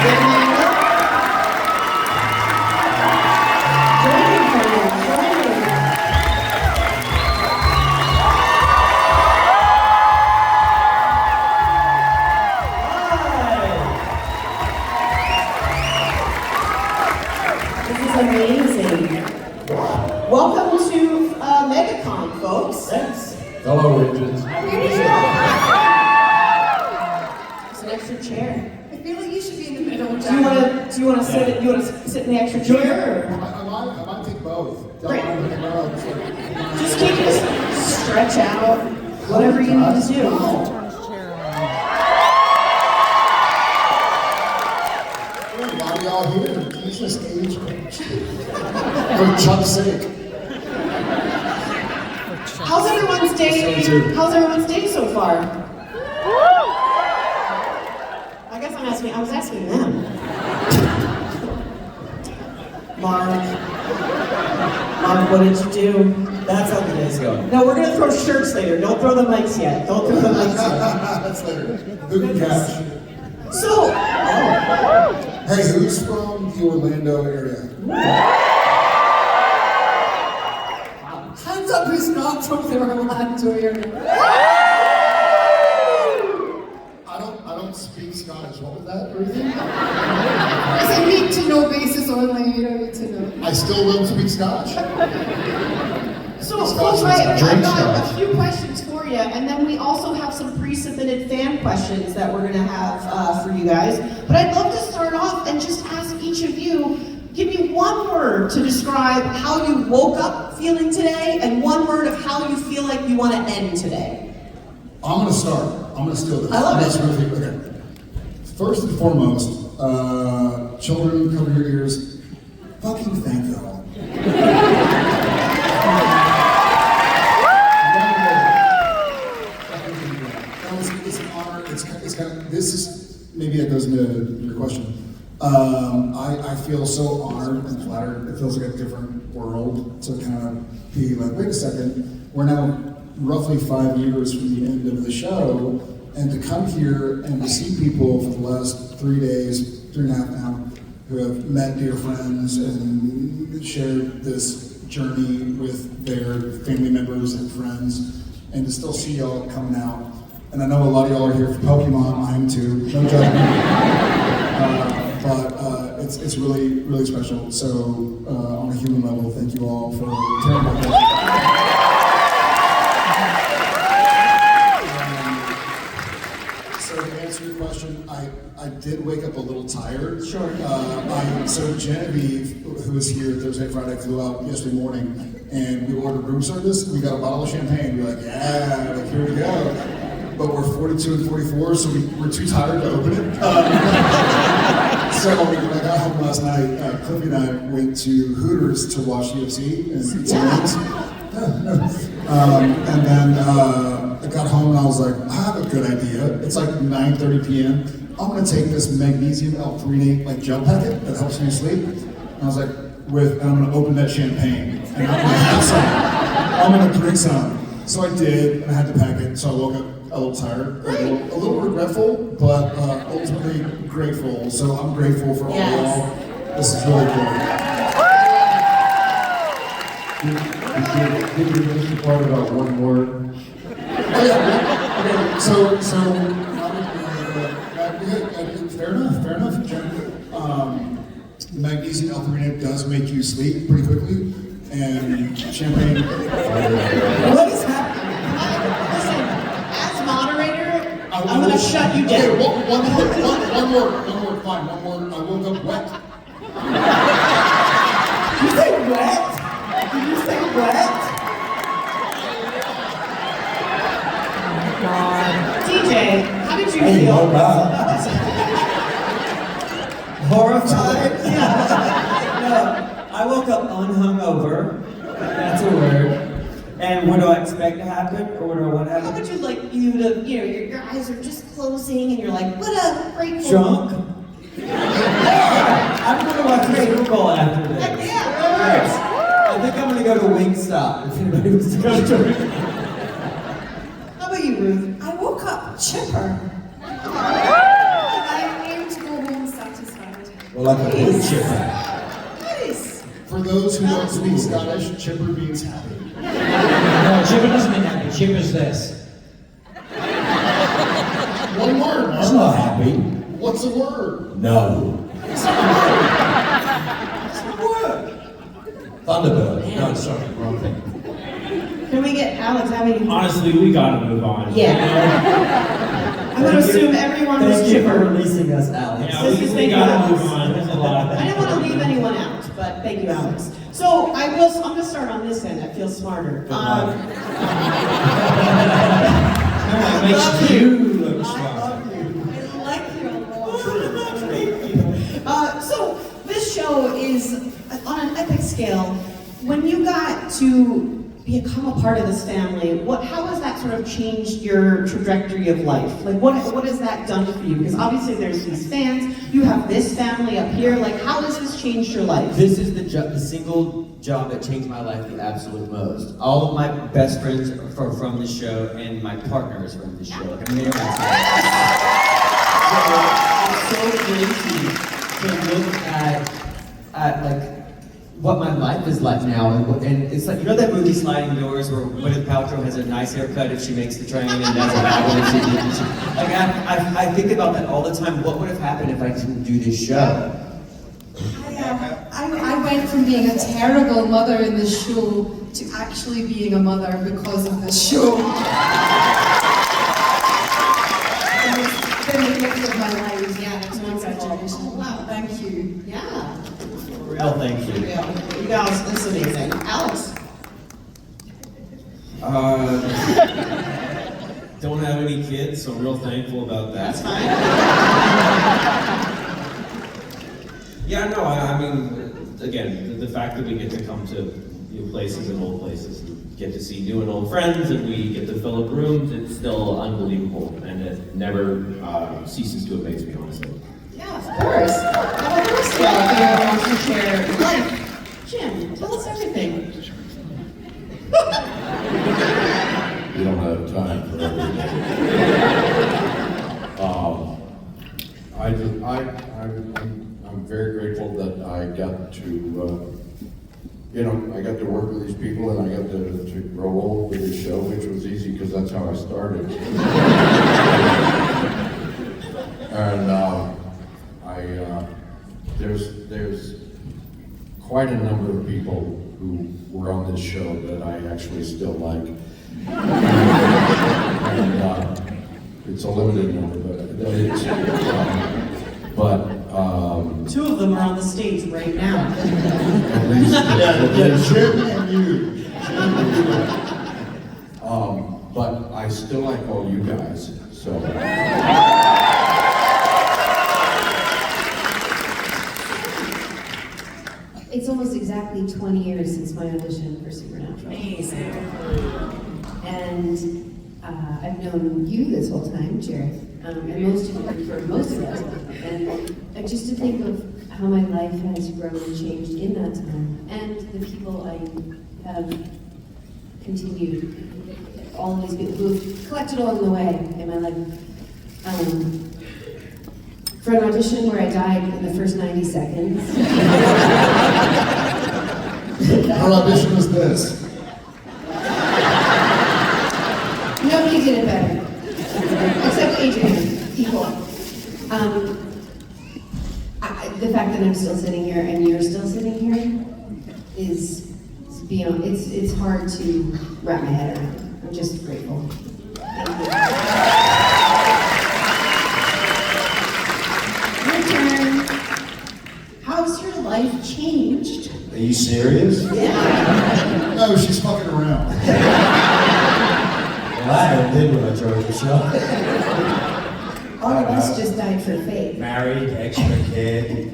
Amazing. Welcome to MegaCon, folks. Thanks. Hello, Agents. It's an extra chair. I feel like you should be in the middle. Do you want to sit? You want to sit in the extra chair? Or? I might take both. Great. Just keep this stretch out. Whatever you need to do. Why y'all here? Jesus, age range. For Chuck's sake. How's everyone's day so far? I was asking them. Mark, what did you do? That's how the day's going. No, we're gonna throw shirts later. Don't throw the mics yet. That's later. Who can catch? So, Hey, who's from the Orlando area? Hands up who's not from the Orlando area. I don't speak Scottish. What was that, Ruth? It's a need to know basis only, you don't need to know. I still don't speak Scottish. So, folks, I've got a few questions for you, and then we also have some pre-submitted fan questions that we're gonna have for you guys. But I'd love to start off and just ask each of you, give me one word to describe how you woke up feeling today, and one word of how you feel like you want to end today. I'm gonna start. I'm gonna steal this. I love it. Okay. First and foremost, children, cover your ears. Fucking thank y'all. It's an honor. It's kind of, this is, maybe that goes into your question. I feel so honored and flattered. It feels like a different world to kind of be like, wait a second, we're now roughly 5 years from the end of the show, and to come here and to see people for the last 3 days, 3.5 now, who have met dear friends and shared this journey with their family members and friends, and to still see y'all coming out. And I know a lot of y'all are here for Pokemon, I am too, no judgment. But it's really, really special. So on a human level, thank you all for tearing my attention. So to answer your question, I did wake up a little tired. Sure. So Genevieve, who was here Thursday, Friday, flew out yesterday morning, and we ordered room service. We got a bottle of champagne. We were like, yeah, like here we go. But we're 42 and 44, so we're too tired to open it. So when I got home last night, Cliffy and I went to Hooters to watch UFC and eat some wings. And then I got home and I was like, I have a good idea. It's like 9:30 p.m. I'm gonna take this magnesium L-threonate like gel packet that helps me sleep. And I was like, and I'm gonna open that champagne and I'm gonna have some. I'm gonna drink some. So I did, and I had to pack it. So I woke up a little tired, a little regretful, but ultimately grateful. So I'm grateful for all y'all. This is really cool. Did you miss the part about one word? Oh yeah, okay, so fair enough, Jen. Magnesium L-threonate does make you sleep pretty quickly, and champagne. What is happening? Listen, as moderator, I'm gonna shut you down. Okay, one word, fine, one word. I woke up wet. You say wet? Did you say wet? Oh God. DJ, how did you feel? Oh God. Horrified? No, I woke up unhungover. That's a word. And what do I expect to happen, or what do I want to happen? How would you like you to, your eyes are just closing and you're like, what a grateful. Drunk? I'm gonna watch the Super Bowl after this. Yeah. Yes. I think I'm gonna go to Wingstop if anybody wants to go to it. How about you, Ruth? I woke up chipper. I aim to go home satisfied. We're like a blue chipper. Nice. For those who don't speak Scottish, chipper means happy. No, chipper doesn't mean happy. Chipper's this. One word, It's Mark. not happy. What's the word? No. It's a word. Thunderbird. No, sorry, wrong thing. Can we get Alex having? Honestly, we gotta move on. Yeah. I'm gonna assume everyone was Thank you for chipper. releasing us, Alex. Yeah, This we, is we thank you, gotta Alex. move on. There's a lot of I didn't want to leave anyone out, but thank you, Alex. So I'm gonna start on this end. I feel smarter. That makes you look I strong. love you. I like you a lot. Thank you. So this show is on an epic scale. When you got to become a part of this family, how has that sort of changed your trajectory of life? Like, what has that done for you? Because obviously there's these fans. You have this family up here. Like, how has this changed your life? This is the single job that changed my life the absolute most. All of my best friends are from this show, and my partner is from this show. Like, I'm married to him. So it's so crazy to look at like what my life is like now, and it's like, you know that movie Sliding Doors where Gwyneth Paltrow has a nice haircut if she makes the train and does a bad one if she didn't. Like I think about that all the time. What would have happened if I didn't do this show? I went from being a terrible mother in this show to actually being a mother because of this show. It's been the gift of my life. Yeah, it's one Congratulations. Oh, wow. Thank you. Yeah. Real thank you. Yeah. You guys, this is amazing. Alex. Don't have any kids, so real thankful about that. That's fine. Yeah, no, I mean, again, the fact that we get to come to new places and old places, and get to see new and old friends, and we get to fill up rooms, it's still unbelievable, and it never ceases to amaze me, honestly. Yeah, of course. Now, of course, if anyone wants to share life. Jim, tell us everything. You don't have time for everything. I'm very grateful that I got to, I got to work with these people and I got to grow old with this show, which was easy because that's how I started. And there's quite a number of people who were on this show that I actually still like. And it's a limited number, but Two of them are on the stage right now. at least Jim and you. but I still like all you guys, so. It's almost exactly 20 years since my audition for Supernatural. Amazing. And I've known you this whole time, Jared, and most of you for most of us. And just to think of how my life has grown and changed in that time, and the people I have continued, all of these people who have collected along the way in my life. For an audition where I died in the first 90 seconds. Our audition was this. Nobody did it better. Except Adrian, people. The fact that I'm still sitting here and you're still sitting here is beyond, it's hard to wrap my head around. I'm just grateful. Thank you. Your turn. How's your life changed? Are you serious? Yeah. No, she's fucking around. Well, I did when I joined the show. All of us just died for faith. Married, extra kid.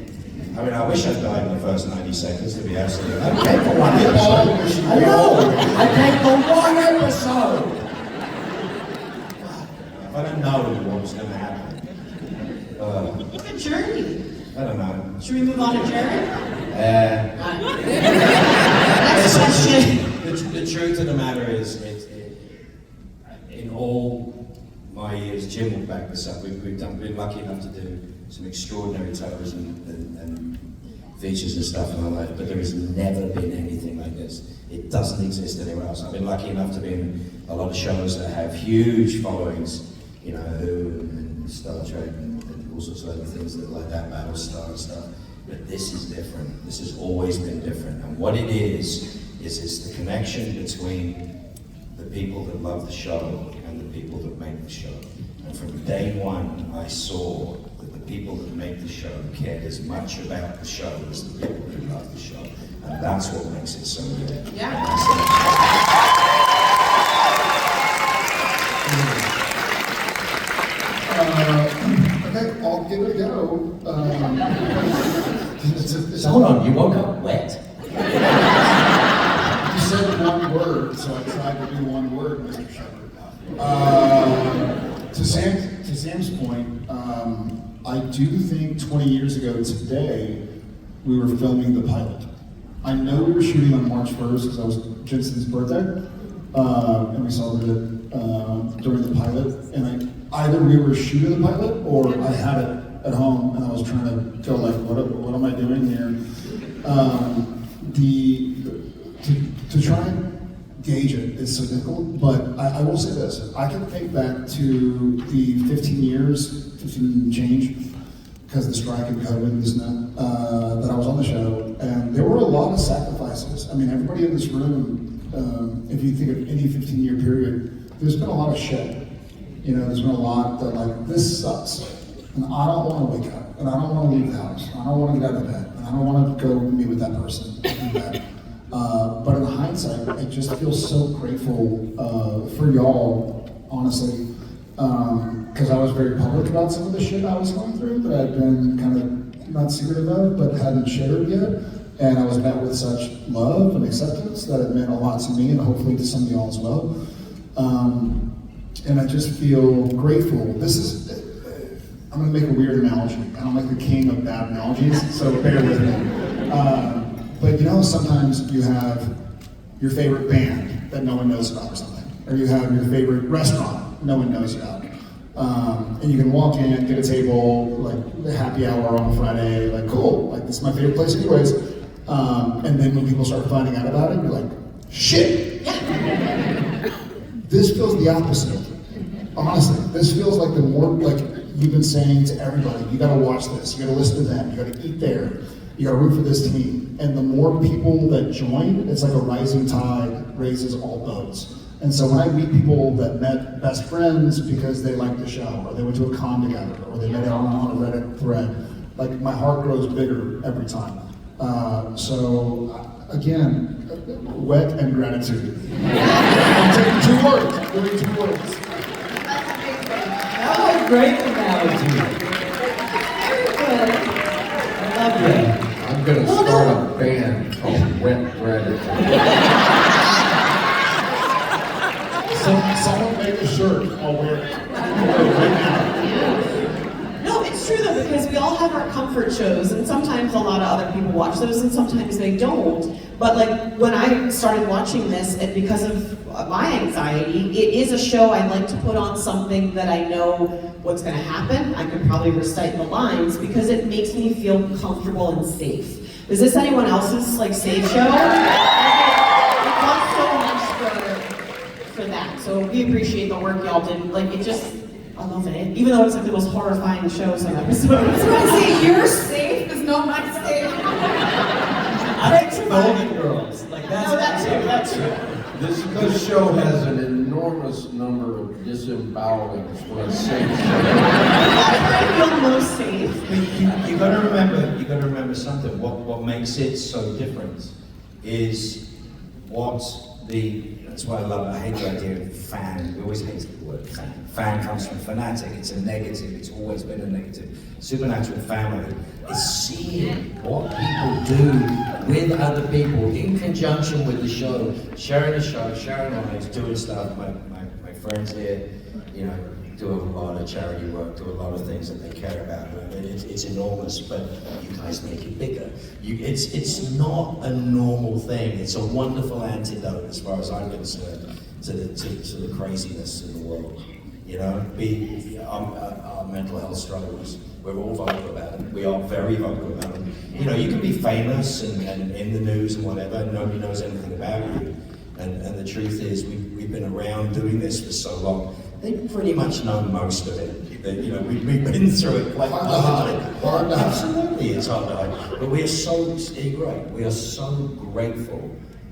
I mean, I wish I'd died in the first 90 seconds, to be absolutely honest. I paid for one episode. I know! I paid for one episode! If I didn't know what was going to happen. What a journey. I don't know. Should we move on to Jared? Next question. The truth of the matter is, in all my years, Jim will back this up, we've been lucky enough to do some extraordinary television and features and stuff in my life, but there has never been anything like this. It doesn't exist anywhere else. I've been lucky enough to be in a lot of shows that have huge followings, you know, Who and Star Trek and all sorts of other things that like that, Battlestar and stuff. But this is different. This has always been different. And what it is it's the connection between the people that love the show and the people that make the show. And from day one, I saw that the people that make the show cared as much about the show as the people who love the show. And that's what makes it so good. Yeah. Okay, I'll give it a go. So hold on, you woke up wet. You said one word, so I tried to do one word, Mr. Sheppard. To Sam's point, I do think 20 years ago today, we were filming the pilot. I know we were shooting on March 1st because that was Jensen's birthday, and we celebrated it during the pilot. And either we were shooting the pilot or I had it at home and I was trying to go like, what am I doing here? To try and gauge it is so difficult, but I will say this. I can think back to the 15 change, because of the strike and COVID and this and that I was on the show, and there were a lot of sacrifices. I mean, everybody in this room, if you think of any 15-year period, there's been a lot of shit. You know, there's been a lot that like, this sucks, and I don't want to wake up, and I don't want to leave the house, I don't want to get out of bed, and I don't want to go meet with that person. But in hindsight, I just feel so grateful for y'all, honestly, because I was very public about some of the shit I was going through that I'd been kind of not secretive of, but hadn't shared yet. And I was met with such love and acceptance that it meant a lot to me and hopefully to some of y'all as well. And I just feel grateful. I'm gonna make a weird analogy. I'm like the king of bad analogies, so bear with me. But you know, sometimes you have your favorite band that no one knows about or something, or you have your favorite restaurant no one knows about. And you can walk in, get a table, like the happy hour on Friday, like cool, like this is my favorite place anyways. And then when people start finding out about it, you're like, shit! This feels the opposite. Honestly, this feels like the more, like you've been saying to everybody, you gotta watch this, you gotta listen to them, you gotta eat there, you gotta root for this team. And the more people that join, it's like a rising tide raises all boats. And so when I meet people that met best friends because they liked the show, or they went to a con together, or they met out on a Reddit thread, like my heart grows bigger every time. So again, wet and gratitude. I'm taking 2 words, doing 2 words. That was a great analogy. I love that. I'm gonna start a band called Wet Gratitude. Someone make a shirt, I'll wear it. Right now. No, it's true though, because we all have our comfort shows, and sometimes a lot of other people watch those, and sometimes they don't. But like, when I started watching this, and because of my anxiety, it is a show I like to put on something that I know what's gonna happen. I could probably recite the lines, because it makes me feel comfortable and safe. Is this anyone else's like safe show? It costs so much for that. So we appreciate the work y'all did. Like it just, I love it. Even though it's like the most horrifying show some episodes. I was going to say, you're safe is not my safe. I like Golden Girls. Like that's No, that's true. This show has an enormous number of disembowelings for a safe show. I feel most safe. You gotta remember something. What makes it so different is that's why I hate the idea of fan. We always hate the word fan. Fan comes from fanatic, it's a negative, it's always been a negative. Supernatural family is seeing what people do with other people in conjunction with the show, sharing the show, sharing lives, doing stuff. My friends here, you know, do a lot of charity work, do a lot of things that they care about. It's enormous, but you guys make it bigger. It's not a normal thing. It's a wonderful antidote, as far as I'm concerned, to the craziness in the world. You know, our mental health struggles. We're all vocal about them. We are very vocal about them. You know, you can be famous and in the news and whatever, and nobody knows anything about you. And the truth is, we've been around doing this for so long. They pretty much know most of it. You know, we've been through it quite hard. Absolutely, it's hard to hide. But we are so, great. We are so grateful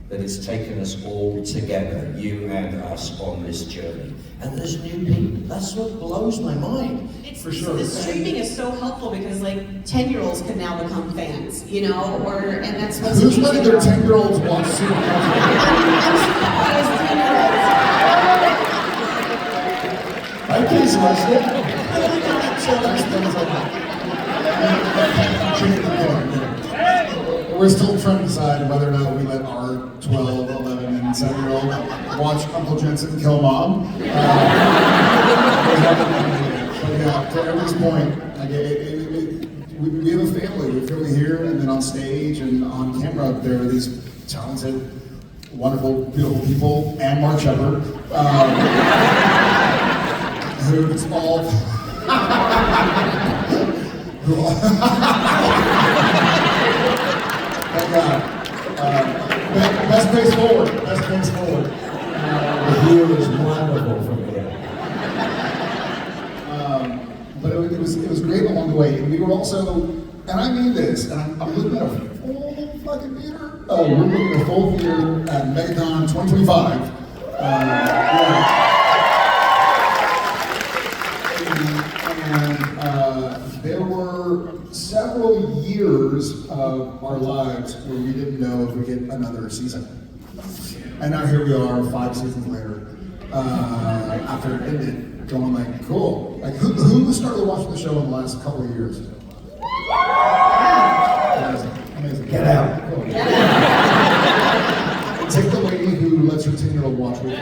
that it's taken us all together, you and us, on this journey. And there's new people. That's what blows my mind. For sure. The streaming is so helpful because like 10-year-olds can now become fans, you know, and that's what's Who's amazing. letting their 10-year-olds watch Super Mario? Right, please, Wesley. We're still trying to decide whether or not we let our 12, 11, and 7-year-old watch Uncle Jensen kill Mom. But yeah, to Everett's point, like we have a family. We have a family here, and then on stage and on camera, there are these talented, wonderful, beautiful people, and Mark Sheppard, who's all. Thank God. Best face forward. Best face forward. The view is wonderful from here. But it was great along the way. And we were also, and I mean this, and I'm looking at a full fucking theater. We're looking at a full theater at MegaCon 2025. And there were several years of our lives where we didn't know if we'd get another season. And now here we are 5 seasons later, after it ended, going like, cool. Like, who started watching the show in the last couple of years? Amazing. Get out. Cool. Take the lady who lets her 10-year-old watch with you.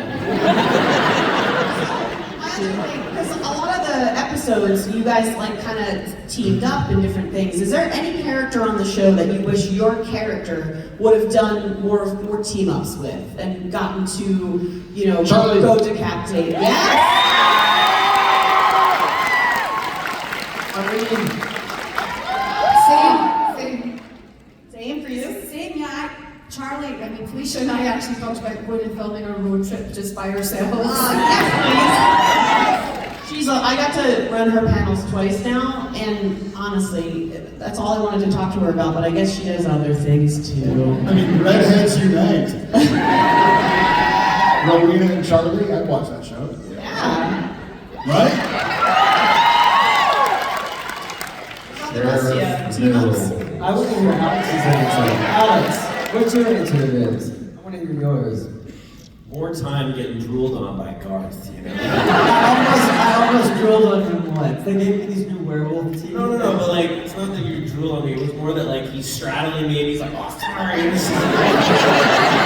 Because a lot of the episodes, you guys like kind of teamed up in different things. Is there any character on the show that you wish your character would have done more team ups with and gotten to, you know, Charlie. go decapitate? Yes. Same for you. Same, yeah. Charlie, I mean, Felicia and I actually talked about going and filming a road trip just by ourselves. I got to run her panels twice now, and honestly, that's all I wanted to talk to her about, but I guess she does other things too. I mean, redheads unite. Rowena and Charlie, I'd watch that show. Yeah. Right? Team ups. I want to hear Alex's answer. Alex, what's your answer to this? I want to hear yours. More time getting drooled on by Garth, you know? I almost drilled on him once. They gave me these new werewolf teeth. No, but like, it's not that you drool on me, it was more that like, he's straddling me and he's like, oh, sorry, and this is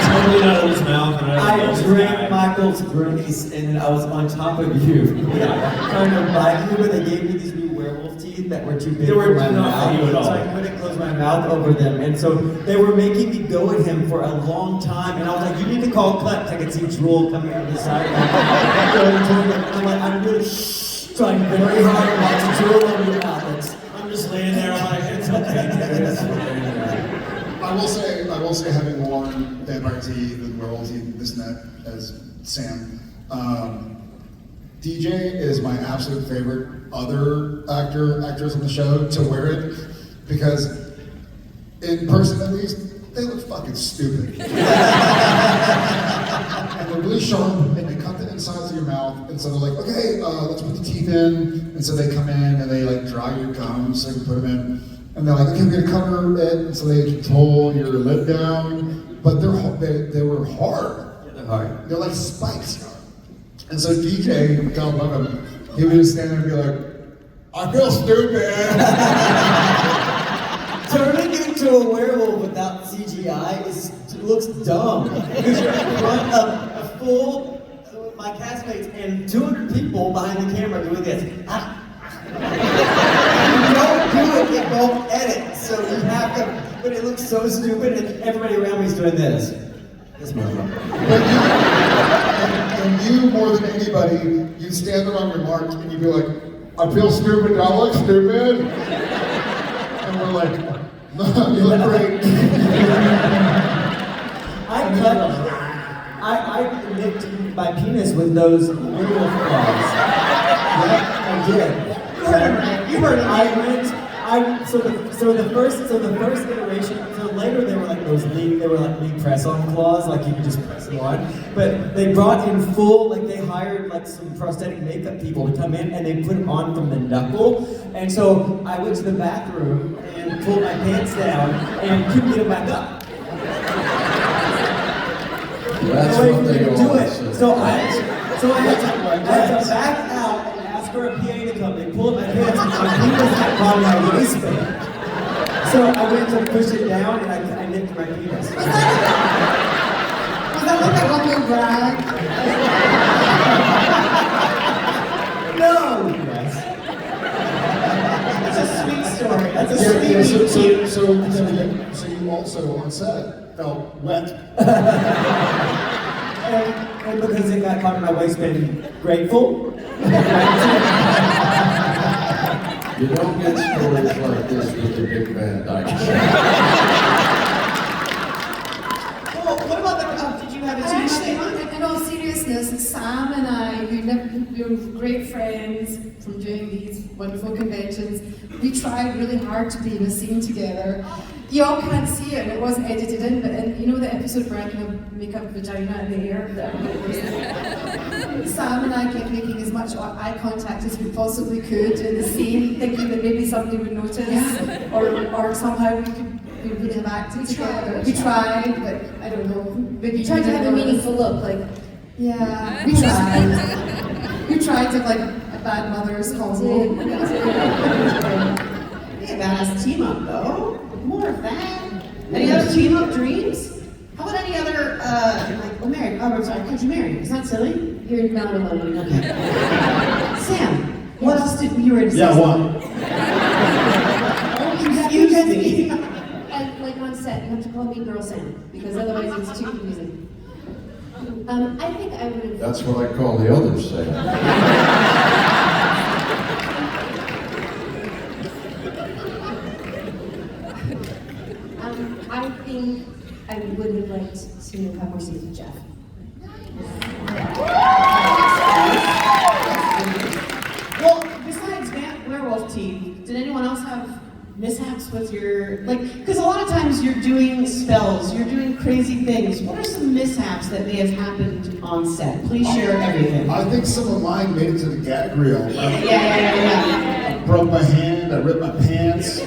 totally out of his mouth. And I drank Michael's Grace and I was on top of you. Trying to bite you, but they gave me these new werewolf teeth that were too big for my mouth. So I couldn't close my mouth over them. And so they were making me go at him for a long time. And I was like, you need to call cut. I could see drool coming out of the side. I'm like, I'm really trying very hard not to drool on your mouth. I'm just laying there, I'm like, it's okay. I will say, having worn vampire teeth and werewolf teeth, this and that, as Sam, DJ is my absolute favorite other actors on the show to wear it, because in person at least, they look fucking stupid. And they're really sharp, and they cut the insides of your mouth, and so they're like, okay, let's put the teeth in, and so they come in, and they like dry your gums so they can put them in, and they're like, okay, we're gonna cover it, and so they control your lip down, but they were hard. Yeah, they're hard. They're like spikes. And so DJ, God love him, he would just stand there and be like, I feel stupid. Turning into a werewolf without CGI looks dumb. Because you're in front of a full, my castmates, and 200 people behind the camera doing this. You don't do it, it won't edit. So you have to, but it looks so stupid, and everybody around me is doing this. This motherfucker. And you, more than anybody, you'd stand there on your mark and you'd be like, I feel stupid, do I look stupid? And we're like, no, you look great. I licked my penis with those werewolf claws. Yeah, I did. You heard it. So the first iteration. So later they were like Lee press-on claws, like you could just press them on. But they brought in full, like they hired like some prosthetic makeup people to come in and they put them on from the knuckle. And so I went to the bathroom and pulled my pants down and couldn't get them back up. That's No way what for me they to all do it. say. So I had to back out and ask for a PA to come. They pulled my pants and my penis had gone my waistband. So I went to push it down and I nicked my penis. Was that like a humble brag? No! Yes. That's a sweet story. That's a Yeah, sweet so you also on set felt wet. And because it got caught in my waistband, grateful. You don't get stories like this with the Dick Van Dyke Show. Well, what about did you have a team Actually, up? in all seriousness, Sam and I, we're great friends from doing these wonderful conventions. We tried really hard to be in a scene together. You all can't see it, and it wasn't edited in, but you know the episode where I kind of make up vagina in the air? Sam and I kept making as much eye contact as we possibly could in the scene, thinking that maybe somebody would notice, or somehow we could have acted together. We tried, but I don't know. Maybe You tried to have a meaningful look, like, Yeah, we tried. We tried to like a bad mother's combo. Be a badass team up though. More of that. Any other team up dreams? How about any other I'm sorry, could you marry? Is that silly? you're not alone. Okay. Sam, what else did you were Yeah, what? Excuse me. And like on set, you have to call me Girl Sam, because otherwise it's too confusing. I think I would have. That's what I call the other side. I think I would have liked to have more scenes with Jeff. Well, besides werewolf team, did anyone else have mishaps with your because a lot of times you're doing spells, you're doing crazy things. What are some mishaps that may have happened on set? Please share everything. I think some of mine made it to the gag reel. Yeah. I broke my hand, I ripped my pants.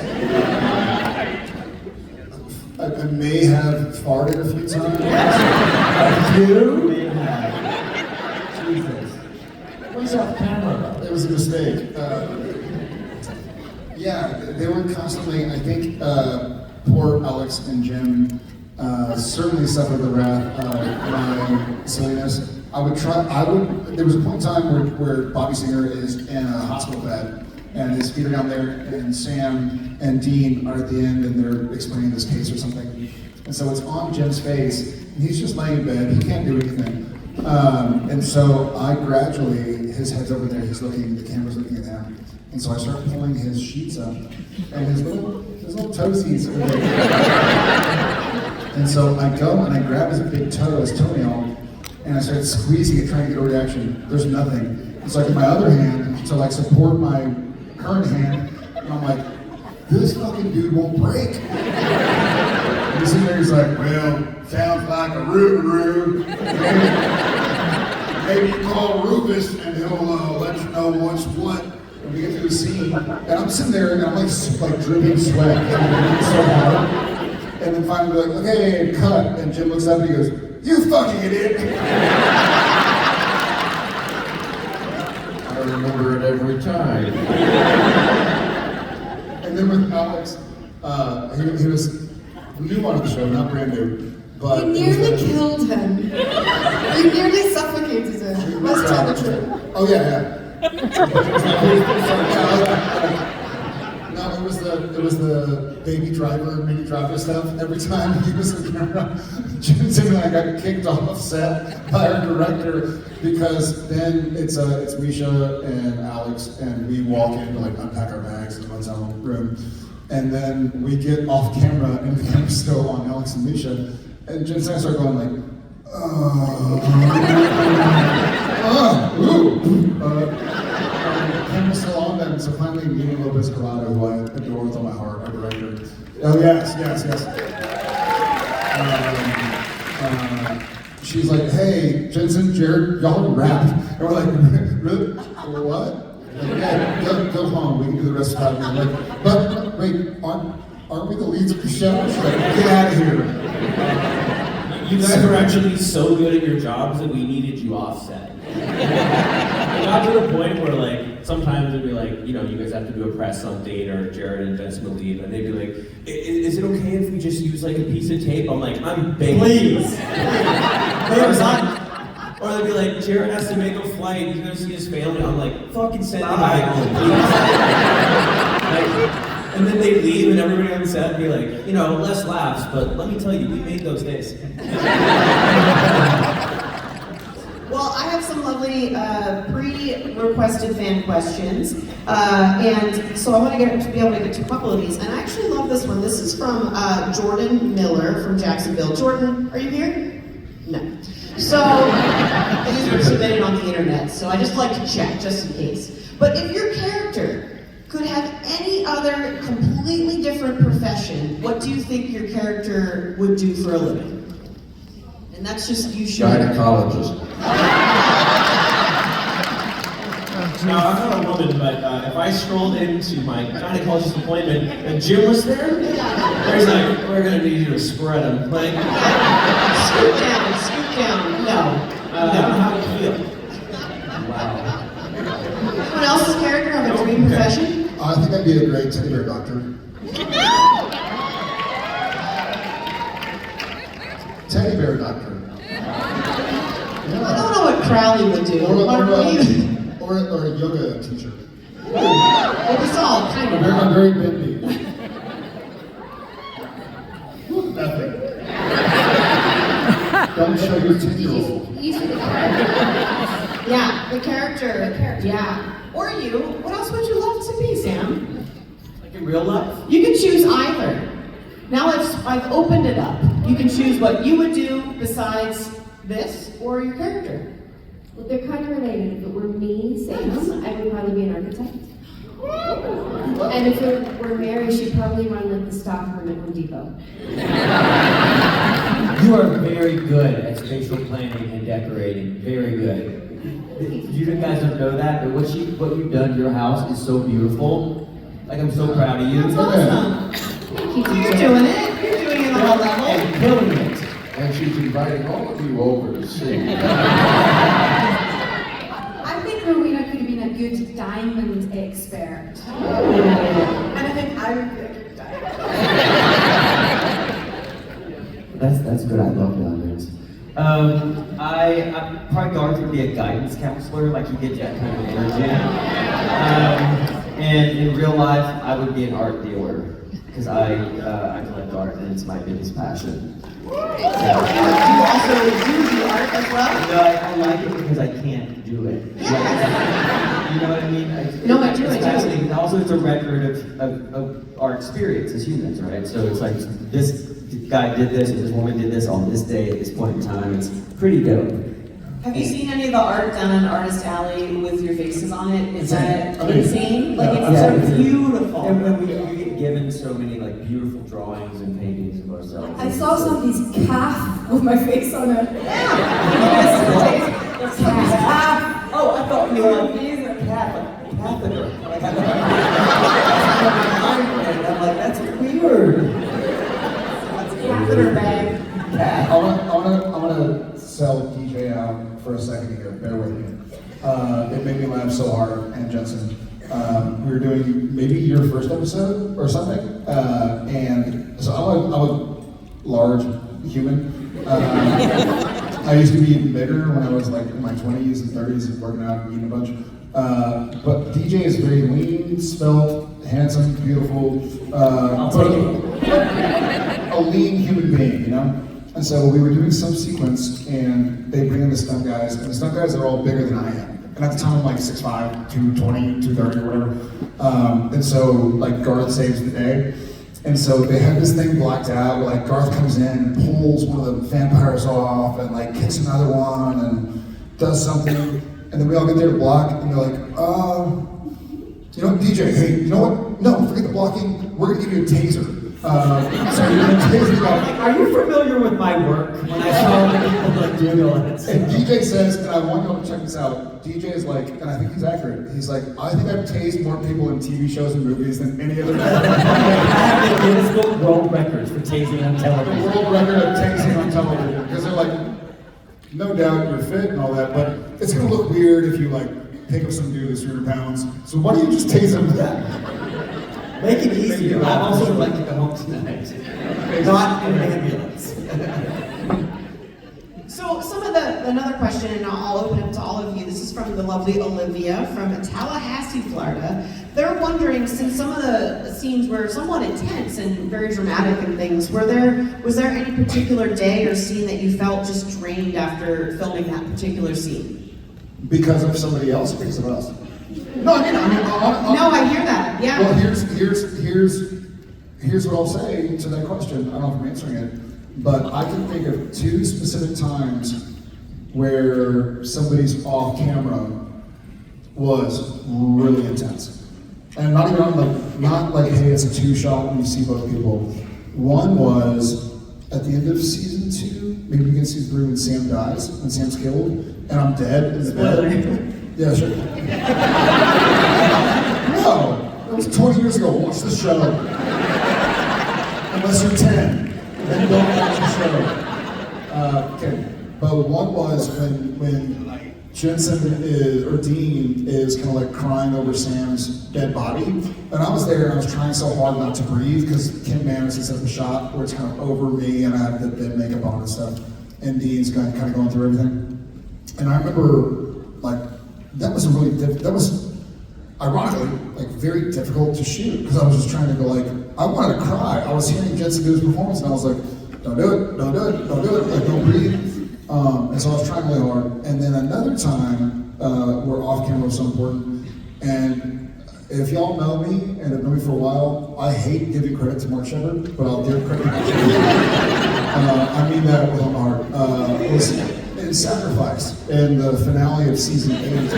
I may have farted a few times. You? Jesus. What's off camera? It was a mistake. Yeah, they were constantly, I think, poor Alex and Jim certainly suffered the wrath of my silliness. There was a point in time where Bobby Singer is in a hospital bed and his feet are down there and Sam and Dean are at the end and they're explaining this case or something. And so it's on Jim's face and he's just laying in bed, he can't do anything. And so I gradually, his head's over there, he's looking, the camera's looking at him. And so I start pulling his sheets up, and his little toesies are there. And so I go and I grab his big toe, his toenail, and I start squeezing it, trying to get a reaction. There's nothing. It's like in my other hand to like support my current hand, and I'm like, this fucking dude won't break. And he's in there, he's like, well, sounds like a roo-roo. Maybe you call Rufus and he'll let you know what's what. And we get through the scene, and I'm sitting there and I'm like dripping sweat, and I'm working so hard. And then finally we're like, okay, cut. And Jim looks up and he goes, you fucking idiot. I remember it every time. And then with Alex, he was new on the show, not brand new. But You nearly killed him. You nearly suffocated him. Let's tell the truth. Oh yeah. No, it was the Baby Driver, Mini Driver stuff. Every time he was on camera, Jensen and I got kicked off set by our director because then it's Misha and Alex, and we walk in to like unpack our bags in the hotel room, and then we get off camera and the camera's still on Alex and Misha, and Jensen and I start going like, the camera's still on them, so finally meeting Lopez Corrado, who I adore with all my heart, our director. Oh yes. She's like, hey, Jensen, Jared, y'all rap. And we're like, really? What? Like, yeah, go home, we can do the rest of the time. Like, but wait, aren't we the leads of the show? She's like, get out of here. You guys were actually so good at your jobs that we needed you offset. It got to the point where like sometimes it'd be like, you know, you guys have to do a press update or Jared and Jensen will leave, and they'd be like, is it okay if we just use like a piece of tape? I'm like, I'm begging. Please. Or they'd be like, Jared has to make a flight, he's gonna see his family. I'm like, fucking send him back home, please. And then they leave and everybody on set would be like, you know, less laughs, but let me tell you, we made those days. Well, I have some lovely pre-requested fan questions, and so I want to be able to get to a couple of these. And I actually love this one. This is from Jordan Miller from Jacksonville. Jordan, are you here? No. So these were submitted on the internet, so I just like to check just in case. But if your character could have any other completely different profession, what do you think your character would do for a living? And that's just you showing. Gynecologist. Now, I'm not a woman, but if I strolled into my gynecologist appointment and Jim was there, he's like, we're gonna need you to spread him. Like, Scoot down. No. I don't know how to feel. Wow. Anyone else's character have a dream profession? I think I'd be a great teddy bear doctor. Teddy bear doctor. I don't know what Crowley would do. Or a yoga teacher. Well, it's all kind of. I'm very bendy. Nothing. Don't show your 10-year-old. Yeah, the character. Yeah. Or you. What else would you love to be, Sam? Like in real life? You can choose either. Now I've opened it up. You can choose what you would do besides this or your character. Well, they're kind of related. If it were me, Sam, I would probably be an architect. And if it were Mary, she'd probably run like the stock room at Home Depot. You are very good at spatial planning and decorating. Very good. You guys don't know that, but what you've done to your house is so beautiful. Like, I'm so proud of you. That's awesome. You're doing it. You're doing it on a level. And killing it. And she's inviting all of you over to see. I think Rowena could have been a good diamond expert. And I think I would be a good diamond. That's good. I love diamonds. I'm probably going to be a guidance counselor, like you get that kind of energy. And in real life, I would be an art dealer because I collect art and it's my biggest passion. Do you also do the art as well? No, I like it because I can't do it. Yes. You know what I mean? No, I do. It's fascinating. And also, it's a record of our experience as humans, right? So it's like this guy did this, and this woman did this on this day at this point in time. It's pretty dope. Have you seen any of the art done in Artist Alley with your faces on it? Is that insane? Like, it's so beautiful. And when we get given so many like beautiful drawings and paintings of ourselves. I saw somebody's calf with my face on it. Calf. Oh, I thought you were like catheter. I'm like, that's weird. Catheter bag. I want to sell DJ out for a second here. Bear with me. It made me laugh so hard. And Jensen, we were doing maybe your first episode or something, and so I'm a large human. I used to be bigger when I was like in my 20s and 30s and working out and eating a bunch. But DJ is very lean, svelte, handsome, beautiful, but a lean human being, you know? And so we were doing some sequence, and they bring in the stunt guys, and the stunt guys are all bigger than I am. And at the time, I'm like 6'5", 220, 230 or whatever. And so, like, Garth saves the day. And so they had this thing blocked out, where, like, Garth comes in and pulls one of the vampires off, and, like, kicks another one, and does something. And then we all get there to block, and they're like, you know what, DJ, hey, you know what? No, forget the blocking, we're gonna give you a taser. So you're gonna tase the guy. Are you familiar with my work? When I saw the people like doing all that stuff. And DJ says, and I want y'all to check this out, DJ is like, and I think he's accurate, he's like, I think I've tased more people in TV shows and movies than any other guy. I have the Guinness Book World Records for tasing on The television. world record of tasing on television, because they're like, no doubt you're fit and all that, but it's gonna look weird if you like pick up some dude who's 300 pounds, so why don't you just tase him with that? Make it easier. I also would like to go home tonight. Not in an ambulance. So another question, and I'll open it to all of you. This is from the lovely Olivia from Tallahassee, Florida. They're wondering, since some of the scenes were somewhat intense and very dramatic and things, was there any particular day or scene that you felt just drained after filming that particular scene? Because of somebody else, because of us. No, I mean, No, I hear that. Yeah. Well, here's what I'll say to that question. I don't know if I'm answering it, but I can think of 2 specific times where somebody's off camera was really intense, and not even not like hey, it's a 2-shot and you see both people. One was at the end of season 2, maybe begin season 3 when Sam dies, when Sam's killed, and I'm dead in the bed. Yeah, sure. No, it was 20 years ago. Watch the show. Unless you're 10, then don't watch the show. Okay, but one was when Jensen Dean is kind of like crying over Sam's dead body, and I was there and I was trying so hard not to breathe because Kim Manners has a shot where it's kind of over me and I have the dead makeup on and stuff, and Dean's kind of going through everything, and I remember like. That was ironically, like very difficult to shoot because I was just trying to go like, I wanted to cry. I was hearing Jensen do his performance and I was like, don't do it, don't do it, don't do it, like don't breathe. And so I was trying really hard. And then another time, where off camera was so important, and if y'all know me and have known me for a while, I hate giving credit to Mark Sheppard, but I'll give credit to Mark Sheppard. I mean that with all my heart. Sacrifice in the finale of season 8.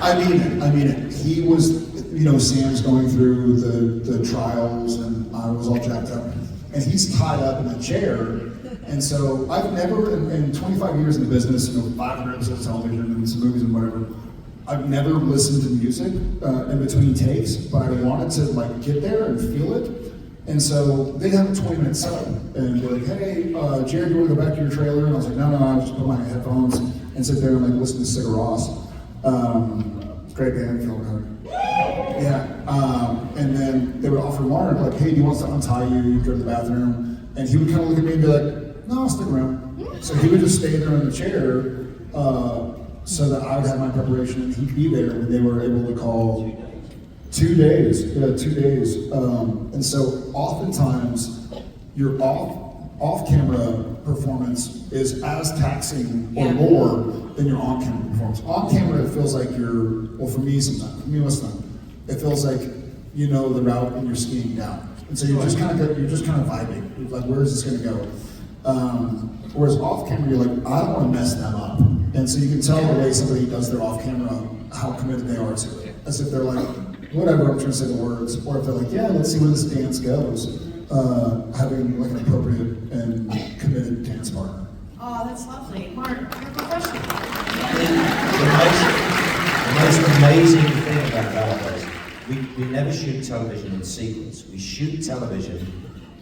I mean it. He was, Sam's going through the trials and I was all jacked up. And he's tied up in a chair. And so I've never, in 25 years in the business, 500 episodes of television and some movies and whatever, I've never listened to music in between takes, but I wanted to like get there and feel it. And so they have a 20-minute set, and they're like, hey, Jared, you want to go back to your trailer? And I was like, no, I just put my headphones and sit there and like listen to Sigur Rós. Great band, if you don't know. Yeah, and then they would offer Mark, like, hey, do you want us to untie you? You go to the bathroom. And he would kind of look at me and be like, no, I'll stick around. So he would just stay there in the chair so that I would have my preparation and he'd be there when they were able to call 2 days, 2 days. And so oftentimes your off-camera performance is as taxing or more than your on-camera performance. On camera, it feels like well, for me sometimes, for me most of the time, it feels like you know the route and you're skiing down. And so you're just kind of vibing. You're like, where is this gonna go? Whereas off camera, you're like, I don't want to mess them up. And so you can tell the way somebody does their off camera, how committed they are to it. As if they're like, whatever, I'm trying to say the words. Or if they're like, yeah, let's see where this dance goes. Having like an appropriate and committed dance partner. Oh, that's lovely. Mark, you have a question? The most amazing thing about that is we never shoot television in sequence. We shoot television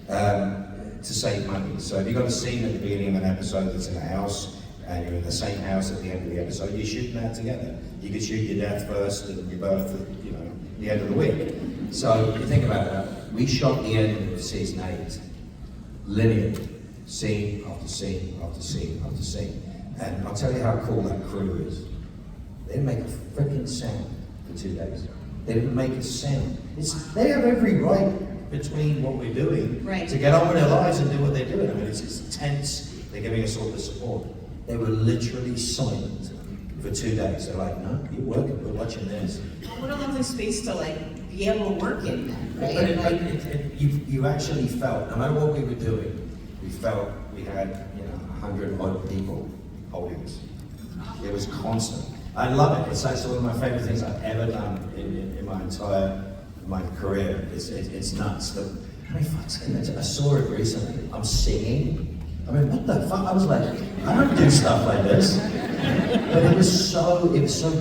to save money. So if you've got a scene at the beginning of an episode that's in a house, and you're in the same house at the end of the episode, you're shooting that together. You could shoot your death first and your birth at the end of the week. So you think about that. We shot the end of season 8 linearly, scene after scene after scene after scene. And I'll tell you how cool that crew is. They didn't make a freaking sound for 2 days. They didn't make a sound. They have every right between what we're doing to get on with their lives and do what they're doing. I mean, it's tense. They're giving us all the support. They were literally silent for 2 days. They're like, no, you're working, we're watching this. What a lovely space to like be able to work in then, right? But you actually felt, no matter what we were doing, we felt we had 100 odd people holding us. It was constant. I love it. It's one of my favorite things I've ever done in my entire career. It's nuts. I saw it recently. I'm singing. I mean, what the fuck? I was like, I don't do stuff like this. But it was so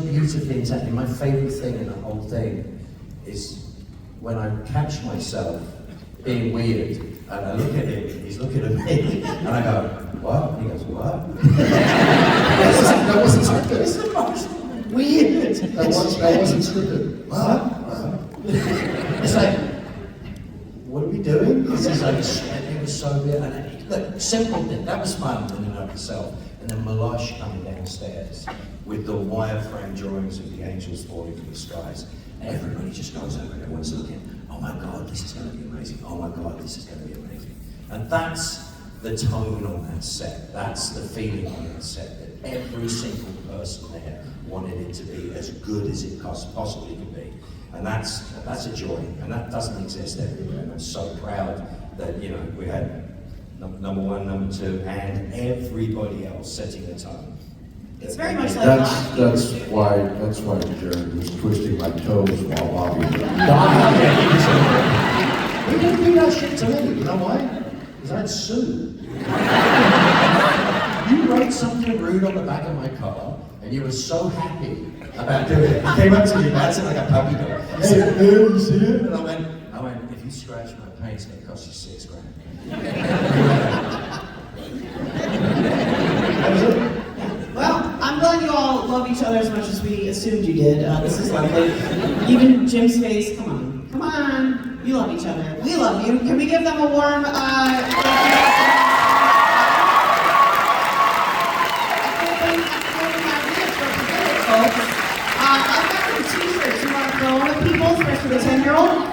beautifully intense. My favorite thing in the whole thing is when I catch myself being weird, and I look at him, he's looking at me, and I go, what? And he goes, what? That wasn't scripted. It's the most weird. That wasn't scripted. What? It's like, what are we doing? This is like, it was so weird. And look, simple thing, that was fun in and of itself. And then Milosh coming downstairs with the wireframe drawings of the angels falling from the skies. Everybody just goes over and everyone's looking, oh my God, this is going to be amazing. Oh my God, this is going to be amazing. And that's the tone on that set. That's the feeling on that set, that every single person there wanted it to be as good as it possibly could be. And that's a joy, and that doesn't exist everywhere. And I'm so proud that we had number one, number two, and everybody else setting the tone. It's very much like That's why Jared was twisting my toes while Bobby. He didn't do that shit to me. You know why? Because I'd sue. You wrote something rude on the back of my car, and you were so happy about doing it. He came up to me, that's it like a puppy dog. Hey, you see it? And I went, if you scratch my paint, it's going to cost you $6 grand. That was it. Well, I'm glad you all love each other as much as we assumed you did. This is lovely. Even Jim's face, come on. You love each other. We love you. Can we give them a warm, I've got some t-shirts you want to throw on people, especially the 10-year-old.